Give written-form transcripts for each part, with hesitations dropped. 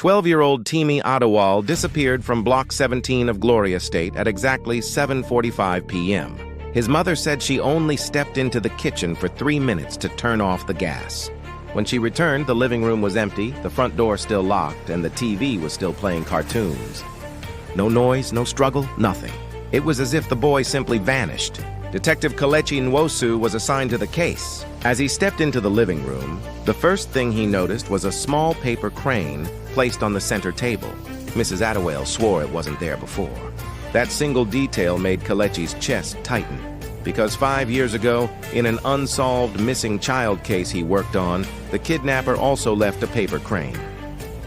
12-year-old Timi Adewale disappeared from Block 17 of Gloria Estate at exactly 7:45 p.m. His mother said she only stepped into the kitchen for 3 minutes to turn off the gas. When she returned, the living room was empty, the front door still locked, and the TV was still playing cartoons. No noise, no struggle, nothing. It was as if the boy simply vanished. Detective Kelechi Nwosu was assigned to the case. As he stepped into the living room, the first thing he noticed was a small paper crane placed on the center table. Mrs. Adewale swore it wasn't there before. That single detail made Kelechi's chest tighten, because 5 years ago, in an unsolved missing child case he worked on, the kidnapper also left a paper crane.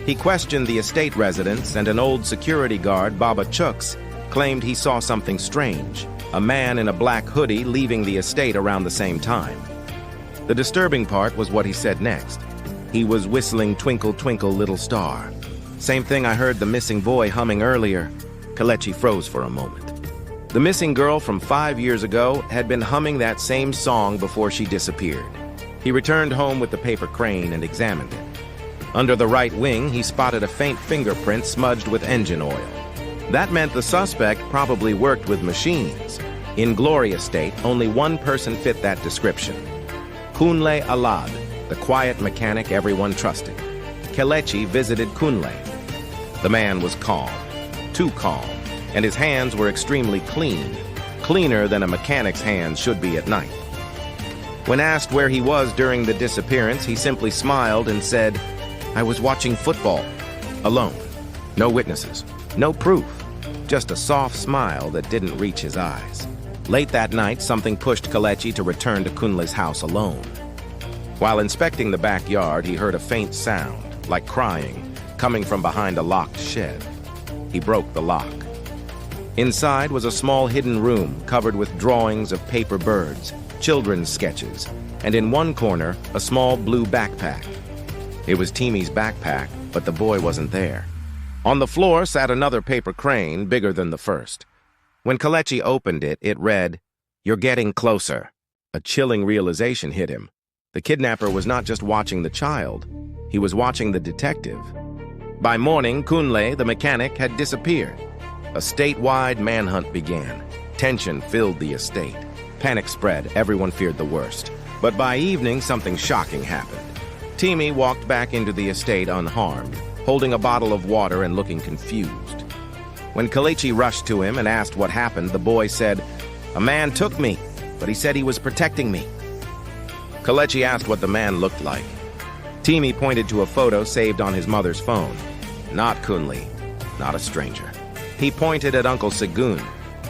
He questioned the estate residents, and an old security guard, Baba Chuks, claimed he saw something strange, a man in a black hoodie leaving the estate around the same time. The disturbing part was what he said next. He was whistling Twinkle Twinkle Little Star. Same thing I heard the missing boy humming earlier. Kelechi froze for a moment. The missing girl from 5 years ago had been humming that same song before she disappeared. He returned home with the paper crane and examined it. Under the right wing, he spotted a faint fingerprint smudged with engine oil. That meant the suspect probably worked with machines. In Gloria Estate, only one person fit that description. Kunle Alad, the quiet mechanic everyone trusted. Kelechi visited Kunle. The man was calm, too calm, and his hands were extremely clean, cleaner than a mechanic's hands should be at night. When asked where he was during the disappearance, he simply smiled and said, "I was watching football, alone. No witnesses, no proof, just a soft smile that didn't reach his eyes." Late that night, something pushed Kelechi to return to Kunle's house alone. While inspecting the backyard, he heard a faint sound, like crying, coming from behind a locked shed. He broke the lock. Inside was a small hidden room covered with drawings of paper birds, children's sketches, and in one corner, a small blue backpack. It was Timi's backpack, but the boy wasn't there. On the floor sat another paper crane, bigger than the first. When Kelechi opened it, it read, "You're getting closer." A chilling realization hit him. The kidnapper was not just watching the child, he was watching the detective. By morning, Kunle, the mechanic, had disappeared. A statewide manhunt began. Tension filled the estate. Panic spread, everyone feared the worst. But by evening, something shocking happened. Timi walked back into the estate unharmed, holding a bottle of water and looking confused. When Kelechi rushed to him and asked what happened, the boy said, "A man took me, but he said he was protecting me." Kelechi asked what the man looked like. Timi pointed to a photo saved on his mother's phone. Not Kunle, not a stranger. He pointed at Uncle Segun,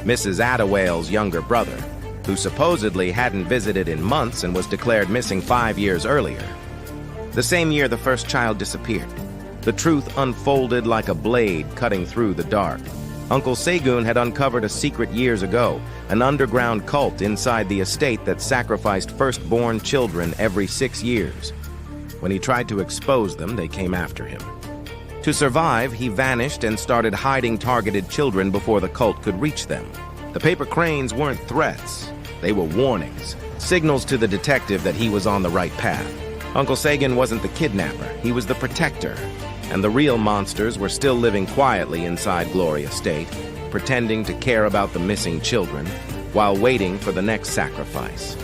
Mrs. Adewale's younger brother, who supposedly hadn't visited in months and was declared missing 5 years earlier. The same year the first child disappeared. The truth unfolded like a blade cutting through the dark. Uncle Segun had uncovered a secret years ago, an underground cult inside the estate that sacrificed firstborn children every 6 years. When he tried to expose them, they came after him. To survive, he vanished and started hiding targeted children before the cult could reach them. The paper cranes weren't threats. They were warnings, signals to the detective that he was on the right path. Uncle Segun wasn't the kidnapper, he was the protector. And the real monsters were still living quietly inside Gloria Estate, pretending to care about the missing children, while waiting for the next sacrifice.